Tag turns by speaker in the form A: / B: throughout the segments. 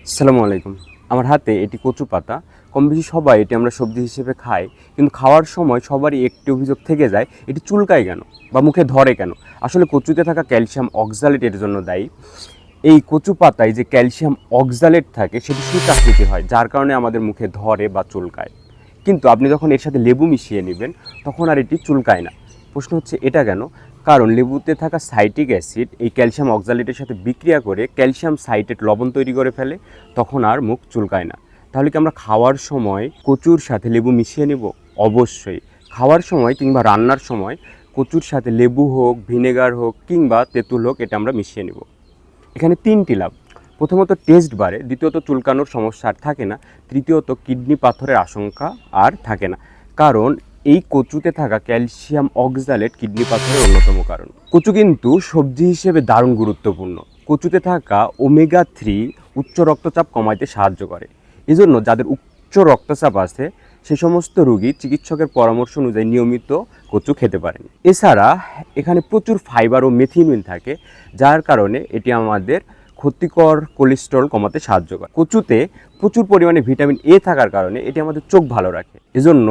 A: আসসালামু আলাইকুম। আমার হাতে এটি কচু পাতা। কম বেশি সবাই এটি আমরা সবজি হিসেবে খাই। কিন্তু খাওয়ার সময় সবারই একটি অভিযোগ থেকে যায়, এটি চুলকায় কেন বা মুখে ধরে কেন? আসলে কচুতে থাকা ক্যালসিয়াম অক্সালেট এর জন্য দায়ী। এই কচু পাতায় যে ক্যালসিয়াম অক্সালেট থাকে সেটি সূচাকৃতির হয়, যার কারণে আমাদের মুখে ধরে বা চুলকায়। কিন্তু আপনি যখন এর সাথে লেবু মিশিয়ে নেবেন তখন আর এটি চুলকায় না। প্রশ্ন হচ্ছে এটা কেন? কারণ লেবুতে থাকা সাইট্রিক অ্যাসিড এই ক্যালসিয়াম অক্সালেটের সাথে বিক্রিয়া করে ক্যালসিয়াম সাইটেট লবণ তৈরি করে ফেলে, তখন আর মুখ চুলকায় না। তাহলে কি আমরা খাওয়ার সময় কচুর সাথে লেবু মিশিয়ে নেব? অবশ্যই। খাওয়ার সময় কিংবা রান্নার সময় কচুর সাথে লেবু হোক, ভিনেগার হোক কিংবা তেঁতুল হোক, এটা আমরা মিশিয়ে নেব। এখানে ৩টি লাভ। প্রথমত টেস্ট বাড়ে, দ্বিতীয়ত চুলকানোর সমস্যা আর থাকে না, তৃতীয়ত কিডনি পাথরের আশঙ্কা আর থাকে না। কারণ এই কচুতে থাকা ক্যালসিয়াম অক্সালেট কিডনি পাথরের অন্যতম কারণ। কচু কিন্তু সবজি হিসেবে দারুণ গুরুত্বপূর্ণ। কচুতে থাকা ওমেগা 3 উচ্চ রক্তচাপ কমাইতে সাহায্য করে। এজন্য যাদের উচ্চ রক্তচাপ আছে সে সমস্ত রোগী চিকিৎসকের পরামর্শ অনুযায়ী নিয়মিত কচু খেতে পারেন। এছাড়া এখানে প্রচুর ফাইবার ও মেথিওনিন থাকে, যার কারণে এটি আমাদের ক্ষতিকর কোলেস্টেরল কমাতে সাহায্য করে। কচুতে প্রচুর পরিমাণে ভিটামিন এ থাকার কারণে এটি আমাদের চোখ ভালো রাখে। এজন্য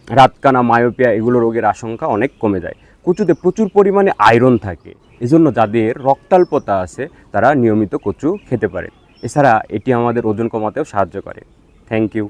A: রাতকানা, মায়োপিয়া এগুলো রোগের আশঙ্কা অনেক কমে যায়। কচুতে প্রচুর পরিমাণে আয়রন থাকে, এজন্য যাদের রক্তাল্পতা আছে তারা নিয়মিত কচু খেতে পারে। এছাড়া এটি আমাদের ওজন কমাতেও সাহায্য করে। Thank you.